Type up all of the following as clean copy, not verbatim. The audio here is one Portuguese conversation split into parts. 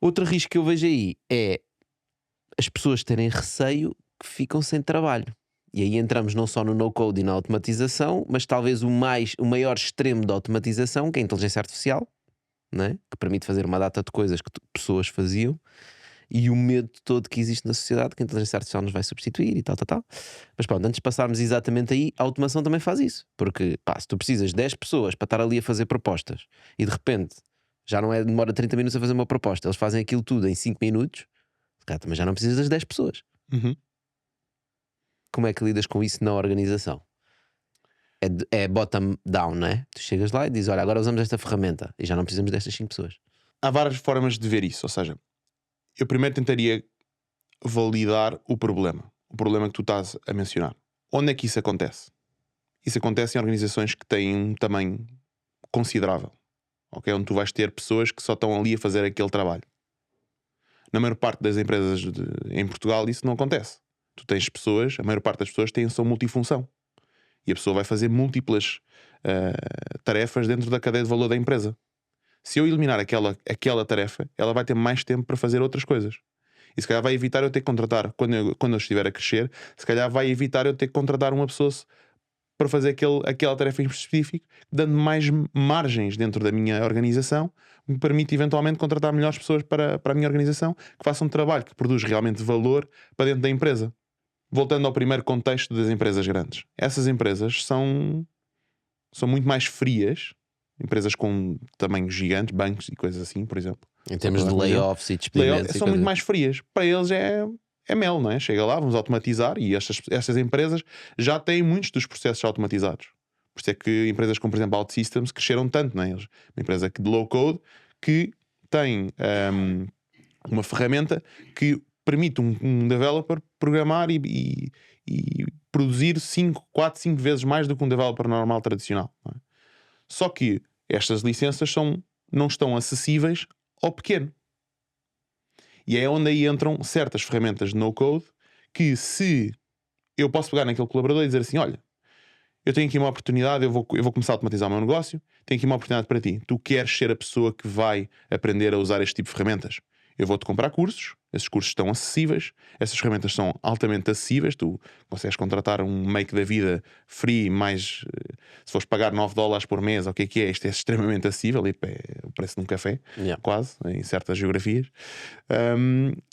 Outro risco que eu vejo aí é as pessoas terem receio que ficam sem trabalho. E aí entramos não só no no-code e na automatização, mas talvez o maior extremo da automatização, que é a inteligência artificial, né? Que permite fazer uma data de coisas que pessoas faziam, e o medo todo que existe na sociedade que a inteligência artificial nos vai substituir e tal, tal, tal. Mas pronto, antes de passarmos exatamente aí, a automação também faz isso. Porque, pá, se tu precisas de 10 pessoas para estar ali a fazer propostas e de repente já não é, demora 30 minutos a fazer uma proposta, eles fazem aquilo tudo em 5 minutos, cara, também já não precisas das 10 pessoas. Como é que lidas com isso na organização? É bottom down, não é? Tu chegas lá e dizes, olha, agora usamos esta ferramenta e já não precisamos destas 5 pessoas. Há várias formas de ver isso. Ou seja, eu primeiro tentaria validar o problema que tu estás a mencionar. Onde é que isso acontece? Isso acontece em organizações que têm um tamanho considerável, okay? Onde tu vais ter pessoas que só estão ali a fazer aquele trabalho. Na maior parte das empresas em Portugal isso não acontece. Tu tens pessoas, a maior parte das pessoas são multifunção. E a pessoa vai fazer múltiplas tarefas dentro da cadeia de valor da empresa. Se eu eliminar aquela tarefa, ela vai ter mais tempo para fazer outras coisas. E se calhar vai evitar eu ter que contratar, quando eu estiver a crescer, se calhar vai evitar eu ter que contratar uma pessoa para fazer aquela tarefa em específico, dando mais margens dentro da minha organização, me permite eventualmente contratar melhores pessoas para a minha organização, que façam um trabalho que produz realmente valor para dentro da empresa. Voltando ao primeiro contexto das empresas grandes. Essas empresas são muito mais frias, empresas com tamanhos gigantes, bancos e coisas assim, por exemplo. Em termos de layoffs e despedimentos. São muito mais frias. Para eles é mel, não é? Chega lá, vamos automatizar, e estas empresas já têm muitos dos processos automatizados. Por isso é que empresas como, por exemplo, OutSystems cresceram tanto, não é? Uma empresa de low code que tem uma ferramenta que permite um developer programar e produzir 4, 5 vezes mais do que um developer normal tradicional, não é? Só que estas licenças não estão acessíveis ao pequeno. E é onde aí entram certas ferramentas de no-code que, se eu posso pegar naquele colaborador e dizer assim, olha, eu tenho aqui uma oportunidade, eu vou começar a automatizar o meu negócio, tenho aqui uma oportunidade para ti. Tu queres ser a pessoa que vai aprender a usar este tipo de ferramentas? Eu vou-te comprar cursos, esses cursos estão acessíveis, essas ferramentas são altamente acessíveis, tu consegues contratar um make da vida free, mais se fores pagar $9 por mês, o que é? Isto é extremamente acessível, é o preço de um café, quase, em certas geografias.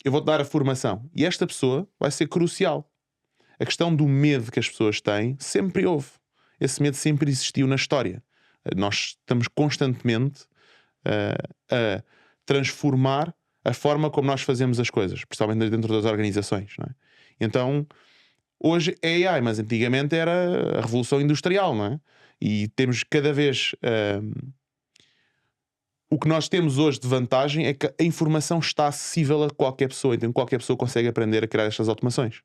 Eu vou-te dar a formação, e esta pessoa vai ser crucial. A questão do medo que as pessoas têm sempre houve. Esse medo sempre existiu na história. Nós estamos constantemente a transformar a forma como nós fazemos as coisas, principalmente dentro das organizações, não é? Então, hoje é AI, mas antigamente era a revolução industrial, não é? E temos cada vez... o que nós temos hoje de vantagem é que a informação está acessível a qualquer pessoa, então qualquer pessoa consegue aprender a criar estas automações.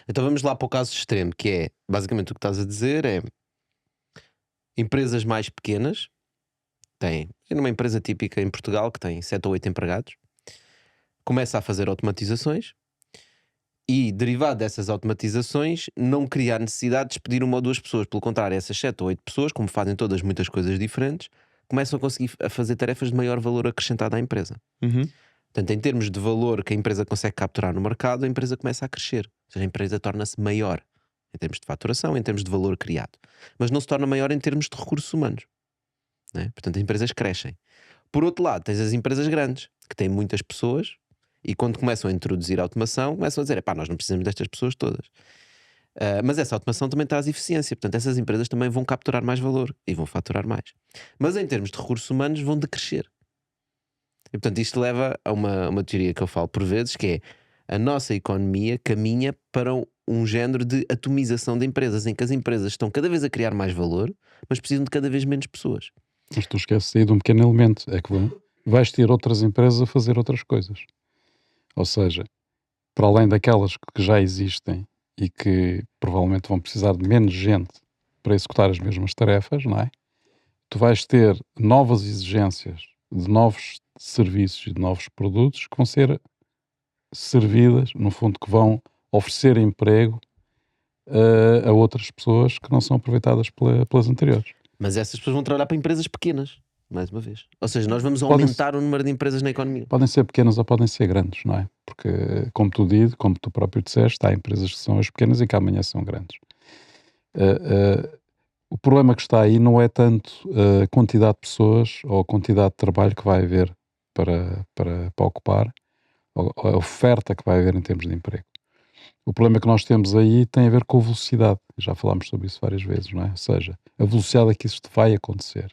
Então vamos lá para o caso extremo, que é, basicamente o que estás a dizer é, empresas mais pequenas, numa empresa típica em Portugal que tem 7 ou 8 empregados, começa a fazer automatizações e, derivado dessas automatizações, não cria a necessidade de despedir 1 ou 2 pessoas. Pelo contrário, essas 7 ou 8 pessoas, como fazem todas muitas coisas diferentes, começam a conseguir fazer tarefas de maior valor acrescentado à empresa. Portanto, em termos de valor que a empresa consegue capturar no mercado, a empresa começa a crescer. Ou seja, a empresa torna-se maior em termos de faturação, em termos de valor criado. Mas não se torna maior em termos de recursos humanos, né? Portanto, as empresas crescem. Por outro lado, tens as empresas grandes, que têm muitas pessoas, e quando começam a introduzir a automação, começam a dizer, nós não precisamos destas pessoas todas. Mas essa automação também traz eficiência. Portanto, essas empresas também vão capturar mais valor e vão faturar mais. Mas em termos de recursos humanos, vão decrescer. E, portanto, isto leva a uma teoria que eu falo por vezes, que é: a nossa economia caminha para um género de atomização de empresas, em que as empresas estão cada vez a criar mais valor, mas precisam de cada vez menos pessoas. Mas tu esqueces aí de um pequeno elemento, é que vais ter outras empresas a fazer outras coisas. Ou seja, para além daquelas que já existem e que provavelmente vão precisar de menos gente para executar as mesmas tarefas, não é? Tu vais ter novas exigências de novos serviços e de novos produtos que vão ser servidas, no fundo, que vão oferecer emprego a outras pessoas que não são aproveitadas pelas anteriores. Mas essas pessoas vão trabalhar para empresas pequenas, mais uma vez. Ou seja, nós vamos Podem- aumentar o número de empresas na economia. Podem ser pequenas ou podem ser grandes, não é? Porque, como tu próprio disseste, há empresas que são as pequenas e que amanhã são grandes. O problema que está aí não é tanto a quantidade de pessoas ou a quantidade de trabalho que vai haver para ocupar, ou a oferta que vai haver em termos de emprego. O problema que nós temos aí tem a ver com a velocidade. Já falámos sobre isso várias vezes, não é? Ou seja, a velocidade a que isto vai acontecer.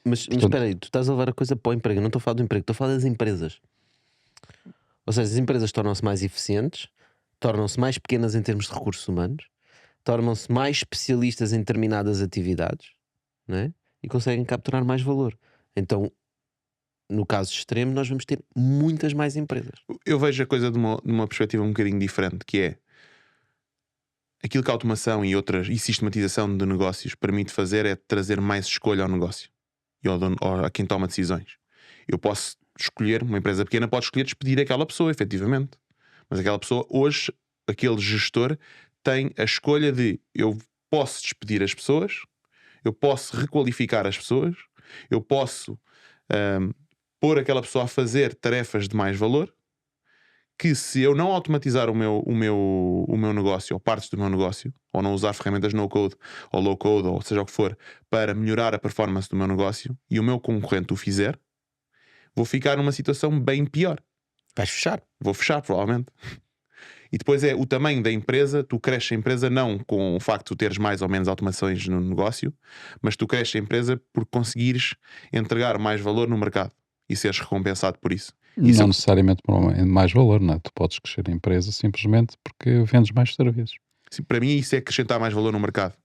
Mas Portanto- espera aí, tu estás a levar a coisa para o emprego. Eu não estou a falar do emprego, estou a falar das empresas. Ou seja, as empresas tornam-se mais eficientes, tornam-se mais pequenas em termos de recursos humanos, tornam-se mais especialistas em determinadas atividades, não é? E conseguem capturar mais valor. Então, no caso extremo, nós vamos ter muitas mais empresas. Eu vejo a coisa de uma perspectiva um bocadinho diferente, que é aquilo que a automação e sistematização de negócios permite fazer é trazer mais escolha ao negócio e a quem toma decisões. Eu posso escolher, uma empresa pequena pode escolher despedir aquela pessoa, efetivamente. Mas aquela pessoa, hoje, aquele gestor tem a escolha de: eu posso despedir as pessoas, eu posso requalificar as pessoas, eu posso pôr aquela pessoa a fazer tarefas de mais valor, que se eu não automatizar o meu negócio, ou partes do meu negócio, ou não usar ferramentas no-code ou low-code, ou seja o que for, para melhorar a performance do meu negócio, e o meu concorrente o fizer, vou ficar numa situação bem pior. Vais fechar. Vou fechar, provavelmente. E depois é o tamanho da empresa. Tu cresces a empresa não com o facto de tu teres mais ou menos automações no negócio, mas tu cresces a empresa por conseguires entregar mais valor no mercado e seres recompensado por isso. Isso Não necessariamente por mais valor, não é? Tu podes crescer a empresa simplesmente porque vendes mais serviços. Para mim isso é acrescentar mais valor no mercado.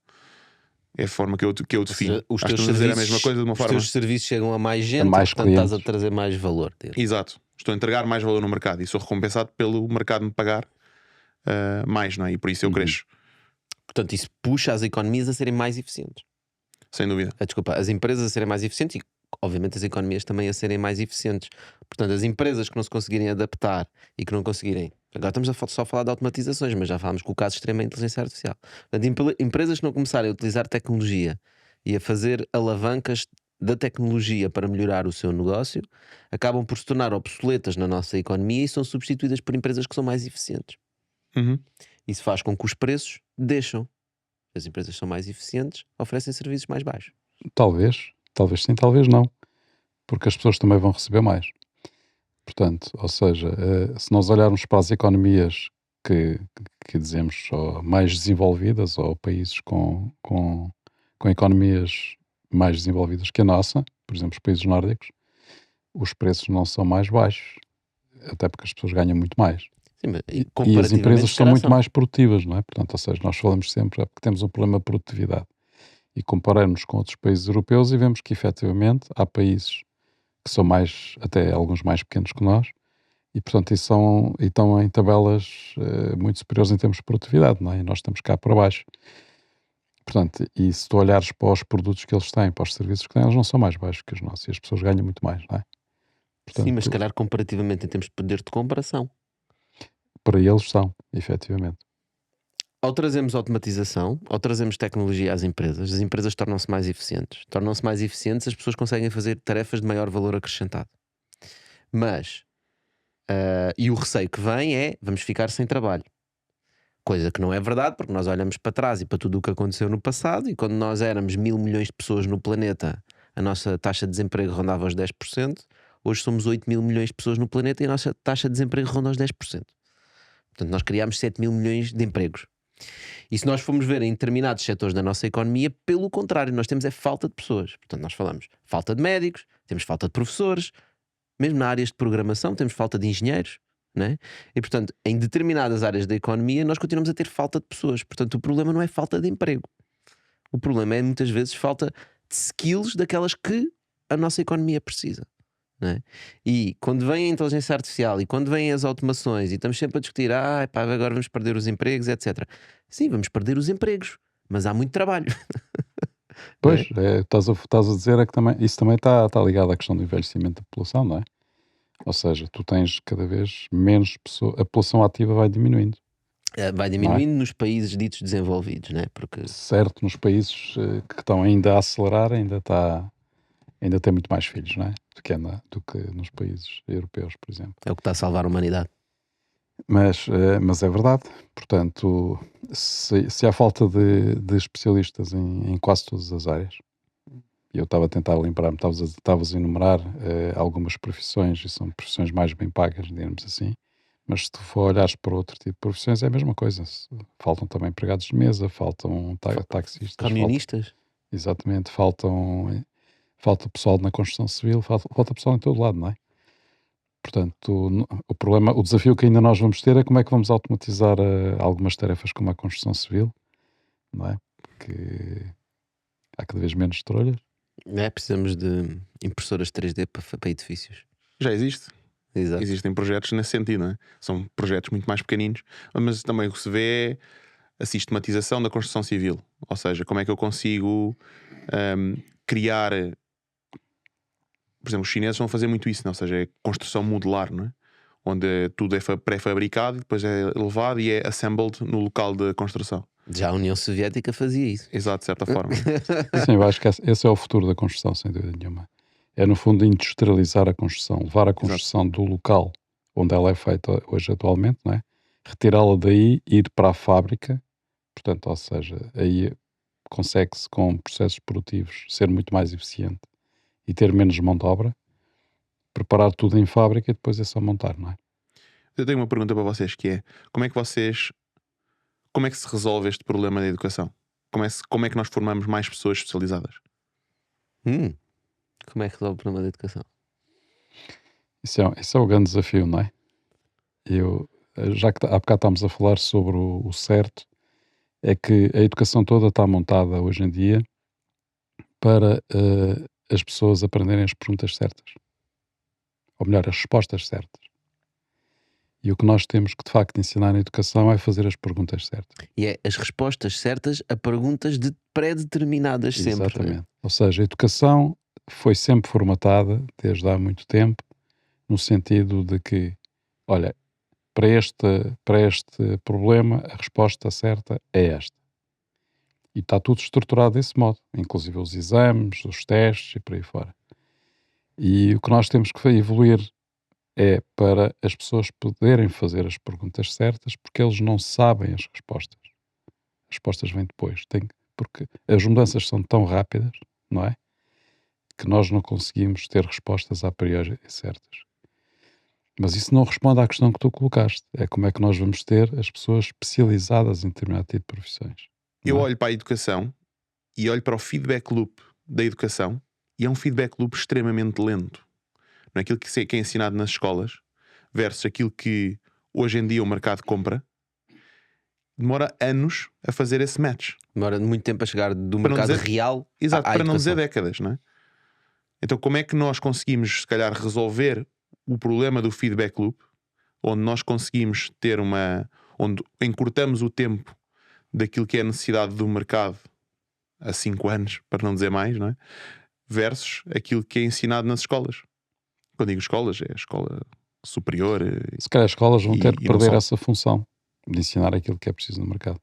É a forma que eu defino. Seja, os Acho que teus estou a dizer a serviços, mesma coisa de uma os forma. teus serviços chegam a mais gente, mais portanto estás a clientes. trazer mais valor. Exato. Estou a entregar mais valor no mercado e sou recompensado pelo mercado me pagar mais, não é? E por isso eu cresço. Portanto, isso puxa as economias a serem mais eficientes. Sem dúvida. Desculpa, as empresas a serem mais eficientes e, obviamente, as economias também a serem mais eficientes. Portanto, as empresas que não se conseguirem adaptar e que não conseguirem. Agora estamos só a falar de automatizações, mas já falámos que o caso extremo é a inteligência artificial. Portanto, empresas que não começarem a utilizar tecnologia e a fazer alavancas da tecnologia para melhorar o seu negócio, acabam por se tornar obsoletas na nossa economia e são substituídas por empresas que são mais eficientes. Uhum. Isso faz com que os preços deixam. As empresas são mais eficientes, oferecem serviços mais baixos. Talvez sim, talvez não. Porque as pessoas também vão receber mais. Portanto, ou seja, se nós olharmos para as economias que dizemos só mais desenvolvidas, ou países com economias mais desenvolvidas que a nossa, por exemplo, os países nórdicos, os preços não são mais baixos, até porque as pessoas ganham muito mais. Sim, mas, E as comparativamente, empresas se são calhar muito mais produtivas, não é? Portanto, ou seja, nós falamos sempre que temos um problema de produtividade. E comparamos com outros países europeus e vemos que, efetivamente, há países que são mais, até alguns mais pequenos que nós, e, portanto, estão em tabelas muito superiores em termos de produtividade, não é? E nós estamos cá para baixo. Portanto, e se tu olhares para os produtos que eles têm, para os serviços que têm, eles não são mais baixos que os nossos, e as pessoas ganham muito mais, não é? Portanto, sim, mas se calhar comparativamente em termos de poder de comparação. para eles são, efetivamente. Ao trazermos automatização, ao trazermos tecnologia às empresas, as empresas tornam-se mais eficientes. Tornam-se mais eficientes, as pessoas conseguem fazer tarefas de maior valor acrescentado. Mas, e o receio que vem é, vamos ficar sem trabalho. Coisa que não é verdade, porque nós olhamos para trás e para tudo o que aconteceu no passado, e quando nós éramos 1.000 milhões de pessoas no planeta, a nossa taxa de desemprego rondava os 10%, hoje somos 8.000 milhões de pessoas no planeta e a nossa taxa de desemprego ronda os 10%. Portanto, nós criámos 7.000 milhões de empregos. E se nós formos ver em determinados setores da nossa economia, pelo contrário, nós temos é falta de pessoas. Portanto, nós falamos falta de médicos, temos falta de professores, mesmo na áreas de programação temos falta de engenheiros, né? E portanto, em determinadas áreas da economia nós continuamos a ter falta de pessoas. Portanto, o problema não é falta de emprego. O problema é muitas vezes falta de skills daquelas que a nossa economia precisa. Né? E quando vem a inteligência artificial e quando vêm as automações e estamos sempre a discutir, pá, agora vamos perder os empregos, etc. Sim, vamos perder os empregos, mas há muito trabalho. Pois, estás a dizer é que também, isso também está ligado à questão do envelhecimento da população, não é? Ou seja, tu tens cada vez menos pessoas, a população ativa vai diminuindo. Vai diminuindo nos países ditos desenvolvidos, né? Porque Certo, nos países que estão ainda a acelerar, ainda está ainda tem muito mais filhos, não é? Do que nos países europeus, por exemplo. É o que está a salvar a humanidade. Mas é verdade. Portanto, se há falta de especialistas em quase todas as áreas, e eu estava a tentar lembrar-me, estavas a enumerar algumas profissões, e são profissões mais bem pagas, digamos assim, mas se tu for olhares para outro tipo de profissões é a mesma coisa. Faltam também empregados de mesa, faltam taxistas, Camionistas. exatamente, falta pessoal na construção civil, falta pessoal em todo lado, não é? Portanto, o problema, o desafio que ainda nós vamos ter é como é que vamos automatizar algumas tarefas como a construção civil, não é? Porque há cada vez menos trolhas. Precisamos de impressoras 3D para edifícios. Já existe. Exato. Existem projetos nesse sentido, não é? São projetos muito mais pequeninos, mas também o que se vê é a sistematização da construção civil. Ou seja, como é que eu consigo criar. Por exemplo, os chineses vão fazer muito isso, não? Ou seja, é construção modular, não é? Onde tudo é pré-fabricado e depois é levado e é assembled no local de construção. Já a União Soviética fazia isso. Exato, de certa forma. Sim, eu acho que esse é o futuro da construção, sem dúvida nenhuma. É, no fundo, industrializar a construção, levar a construção do local onde ela é feita hoje atualmente, não é? Retirá-la daí e ir para a fábrica. Portanto, ou seja, aí consegue-se com processos produtivos ser muito mais eficiente e ter menos mão de obra, preparar tudo em fábrica e depois é só montar, não é? Eu tenho uma pergunta para vocês que é: como é que se resolve este problema da educação? Como é que nós formamos mais pessoas especializadas? Como é que resolve o problema da educação? Isso é o grande desafio, não é? Já que há bocado estamos a falar sobre o certo, é que a educação toda está montada hoje em dia para as pessoas aprenderem as perguntas certas. Ou melhor, as respostas certas. E o que nós temos que, de facto, ensinar na educação é fazer as perguntas certas. E é as respostas certas a perguntas pré-determinadas sempre. Exatamente. Né? Ou seja, a educação foi sempre formatada, desde há muito tempo, no sentido de que, olha, para este problema, a resposta certa é esta. E está tudo estruturado desse modo, inclusive os exames, os testes e por aí fora. E o que nós temos que evoluir é para as pessoas poderem fazer as perguntas certas, porque eles não sabem as respostas. As respostas vêm depois. Porque as mudanças são tão rápidas, não é? Que nós não conseguimos ter respostas a priori certas. Mas isso não responde à questão que tu colocaste. É como é que nós vamos ter as pessoas especializadas em determinado tipo de profissões. Eu olho para a educação e olho para o feedback loop da educação e é um feedback loop extremamente lento. Não é aquilo que é ensinado nas escolas versus aquilo que hoje em dia o mercado compra. Demora anos a fazer esse match. Demora muito tempo a chegar do Para mercado dizer, real exato, à para não dizer educação. décadas, não é? Então como é que nós conseguimos, se calhar, resolver o problema do feedback loop, onde nós conseguimos ter onde encurtamos o tempo daquilo que é a necessidade do mercado há 5 anos, para não dizer mais, não é? Versus aquilo que é ensinado nas escolas. Quando digo escolas, é a escola superior. Se calhar as escolas vão ter que não perder só. essa função de ensinar aquilo que é preciso no mercado.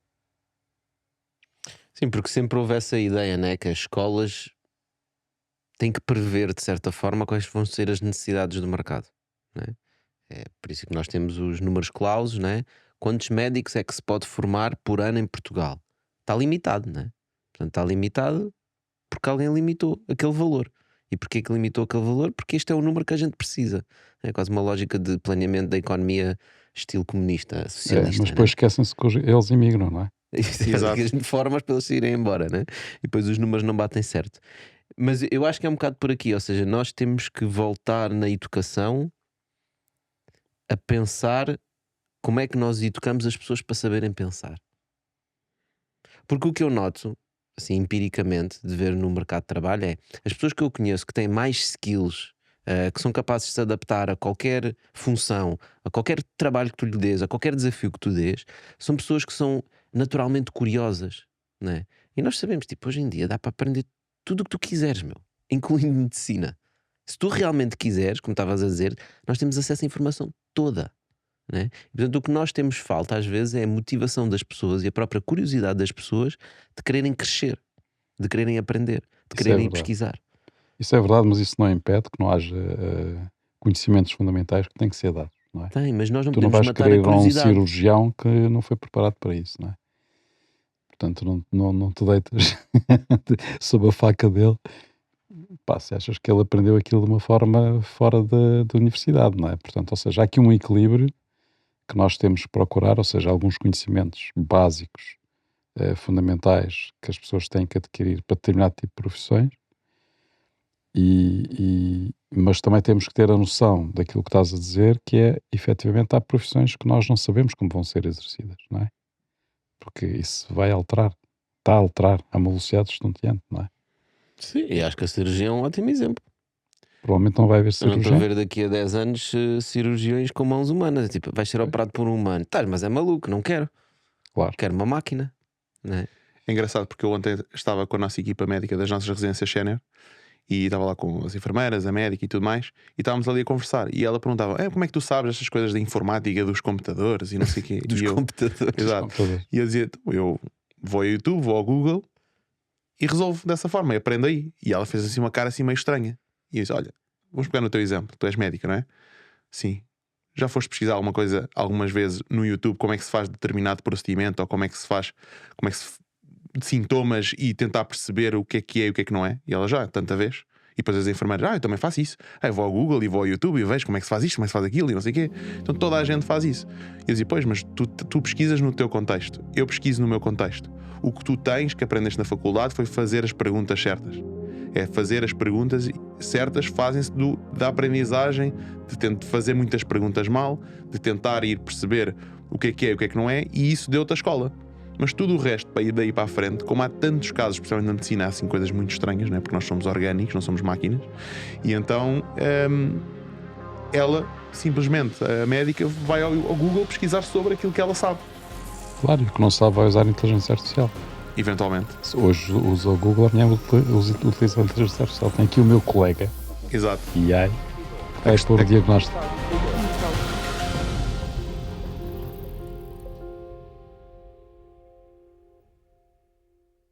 Sim, porque sempre houve essa ideia, né? Que as escolas têm que prever, de certa forma, quais vão ser as necessidades do mercado. Né? É por isso que nós temos os números clausos, né? Quantos médicos é que se pode formar por ano em Portugal? Está limitado, né? Portanto, está limitado porque alguém limitou aquele valor. E porquê que limitou aquele valor? Porque este é o número que a gente precisa. É quase uma lógica de planeamento da economia estilo comunista, socialista. Mas depois esquecem-se que eles imigram, não é? Exato. As formas para eles irem embora, né? E depois os números não batem certo. Mas eu acho que é um bocado por aqui. Ou seja, nós temos que voltar na educação a pensar como é que nós educamos as pessoas para saberem pensar. Porque o que eu noto, assim, empiricamente, de ver no mercado de trabalho é as pessoas que eu conheço que têm mais skills, que são capazes de se adaptar a qualquer função, a qualquer trabalho que tu lhe dês, a qualquer desafio que tu dês, são pessoas que são naturalmente curiosas, né? E nós sabemos, tipo, hoje em dia dá para aprender tudo o que tu quiseres, meu, incluindo medicina. Se tu realmente quiseres, como estavas a dizer, nós temos acesso à informação toda. Né? E, portanto, o que nós temos falta às vezes é a motivação das pessoas e a própria curiosidade das pessoas de quererem crescer, de quererem aprender, de quererem pesquisar. Isso é verdade, mas isso não impede que não haja conhecimentos fundamentais que têm que ser dados, não é? Tem, mas nós não Tu não podemos vais matar querer a ir a um curiosidade. cirurgião que não foi preparado para isso, não é? Portanto, não te deitas sob a faca dele. Pá, se achas que ele aprendeu aquilo de uma forma fora da universidade, não é? Portanto, ou seja, há aqui um equilíbrio que nós temos que procurar, ou seja, alguns conhecimentos básicos, fundamentais, que as pessoas têm que adquirir para determinado tipo de profissões, mas também temos que ter a noção daquilo que estás a dizer, que é, efetivamente, há profissões que nós não sabemos como vão ser exercidas, não é? Porque isso vai alterar, está a alterar a uma velocidade estonteante, não é? Sim, e acho que a cirurgia é um ótimo exemplo. Provavelmente não vai haver Eu não estou a cirurgião. ver daqui a 10 anos cirurgiões com mãos humanas. Tipo, vais ser operado por um humano. Estás, mas é maluco, não quero. Claro. Quero uma máquina. Não é? É engraçado porque eu ontem estava com a nossa equipa médica das nossas residências sénior e estava lá com as enfermeiras, a médica e tudo mais, e estávamos ali a conversar. E ela perguntava: como é que tu sabes estas coisas da informática, dos computadores e não sei o quê? Dos E eu, computadores. exato. E eu dizia: "Então, eu vou ao YouTube, vou ao Google e resolvo dessa forma, e aprendo aí." E ela fez assim uma cara assim meio estranha. E eu disse: "Olha, vamos pegar no teu exemplo, tu és médica, não é?" Sim. Já foste pesquisar alguma coisa algumas vezes no YouTube, como é que se faz determinado procedimento, ou como é que se faz, como é que se sintomas, e tentar perceber o que é e o que é que não é? E ela: já, tanta vez. E depois as enfermeiras: eu também faço isso. Eu vou ao Google e vou ao YouTube e vejo como é que se faz isto, como é que se faz aquilo e não sei o quê. Então toda a gente faz isso. E eu dizia: pois, mas tu pesquisas no teu contexto, eu pesquiso no meu contexto. O que tu tens, que aprendeste na faculdade, foi fazer as perguntas certas. É fazer as perguntas certas, fazem-se da aprendizagem, de fazer muitas perguntas mal, de tentar ir perceber o que é e o que é que não é, e isso deu-te a escola. Mas tudo o resto, para ir daí para a frente, como há tantos casos, especialmente na medicina, há assim coisas muito estranhas, não é? Porque nós somos orgânicos, não somos máquinas, e então ela, simplesmente, a médica, vai ao Google pesquisar sobre aquilo que ela sabe. Claro, e o que não sabe vai usar a inteligência artificial. Eventualmente. Hoje usa o Google, amanhã utiliza a inteligência artificial. Tem aqui o meu colega, Exato. AI, vai pôr o diagnóstico.